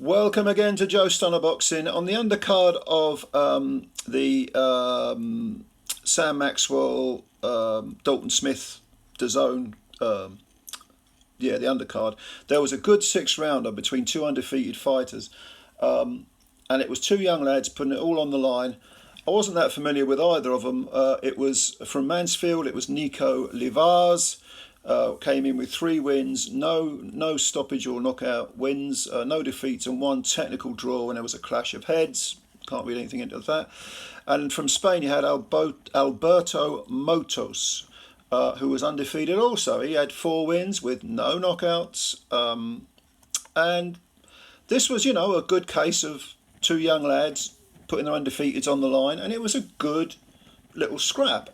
Welcome again to Joe Stunner Boxing. On the undercard of the Sam Maxwell, Dalton Smith, DAZN, the undercard, there was a good 6-rounder between two undefeated fighters, and it was two young lads putting it all on the line. I wasn't that familiar with either of them. It was from Mansfield. It was Nico Leivars. Came in with 3 wins, no stoppage or knockout wins, no defeats, and 1 technical draw when there was a clash of heads. Can't read anything into that. And from Spain you had Alberto Motos, who was undefeated also. He had 4 wins with no knockouts. And this was, a good case of 2 young lads putting their undefeateds on the line, and it was a good little scrap.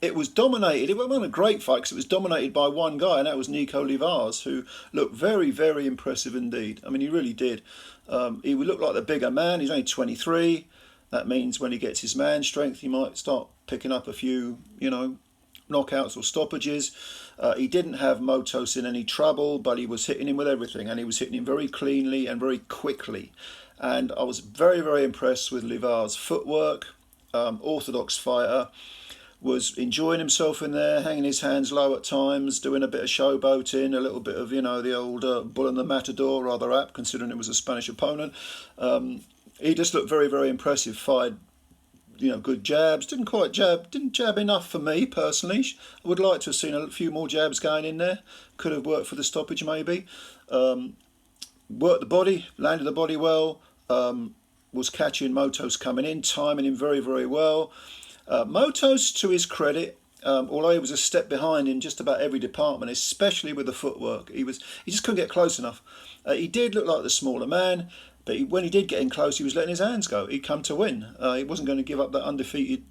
It was dominated. It wasn't a great fight because it was dominated by one guy, and that was Nico Leivars, who looked very, very impressive indeed. I mean, he really did. He would look like the bigger man. He's only 23. That means when he gets his man strength, he might start picking up a few, knockouts or stoppages. He didn't have Motos in any trouble, but he was hitting him with everything, and he was hitting him very cleanly and very quickly. And I was very, very impressed with Leivars' footwork. Orthodox fighter. Was enjoying himself in there, hanging his hands low at times, doing a bit of showboating, a little bit of, the old bull and the matador, rather apt, considering it was a Spanish opponent. He just looked very, very impressive. Fired, good jabs. Didn't jab enough for me, personally. I would like to have seen a few more jabs going in there. Could have worked for the stoppage, maybe. Worked the body, landed the body well. Was catching Motos coming in, timing him very, very well. Motos, to his credit, although he was a step behind in just about every department, especially with the footwork, he just couldn't get close enough. He did look like the smaller man, but when he did get in close, he was letting his hands go. He'd come to win. He wasn't going to give up that undefeated,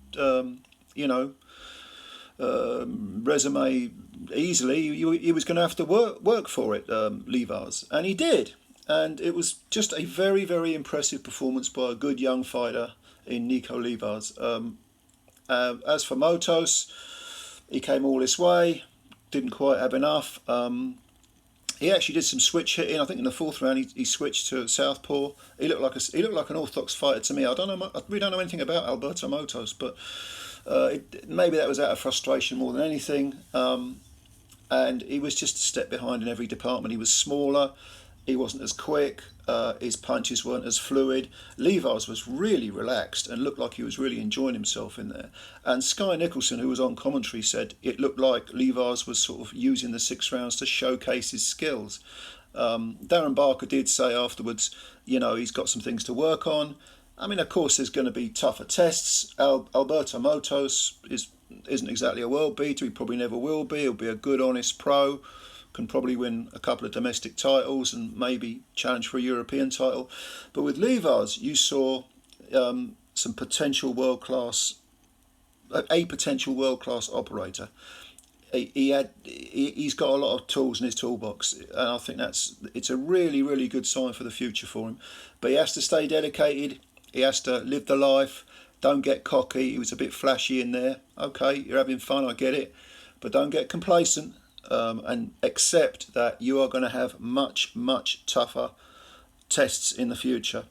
resume easily. He was going to have to work for it, Leivars, and he did. And it was just a very, very impressive performance by a good young fighter in Nico Leivars. As for Motos, he came all this way, didn't quite have enough. He actually did some switch hitting. I think in the 4th round he switched to southpaw. He looked like an orthodox fighter to me. I really don't know anything about Alberto Motos, but maybe that was out of frustration more than anything. And he was just a step behind in every department. He was smaller. He wasn't as quick, his punches weren't as fluid. Leivars was really relaxed and looked like he was really enjoying himself in there. And Sky Nicholson, who was on commentary, said it looked like Leivars was sort of using the 6 rounds to showcase his skills. Darren Barker did say afterwards, he's got some things to work on. I mean, of course, there's going to be tougher tests. Alberto Motos isn't exactly a world beater. He probably never will be. He'll be a good, honest pro. Can probably win a couple of domestic titles and maybe challenge for a European title. But with Leivars, you saw some potential world-class, a potential world-class operator. He's got a lot of tools in his toolbox, and I think it's a really, really good sign for the future for him. But he has to stay dedicated. He has to live the life. Don't get cocky. He was a bit flashy in there. Okay, you're having fun, I get it, but don't get complacent. And accept that you are going to have much, much tougher tests in the future.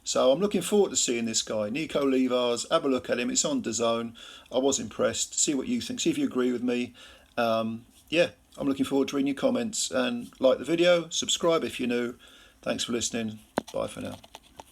So I'm looking forward to seeing this guy, Nico Leivars. Have a look at him. It's on DAZN. I was impressed. See what you think. See if you agree with me. I'm looking forward to reading your comments. And like the video, subscribe if you're new. Thanks for listening. Bye for now.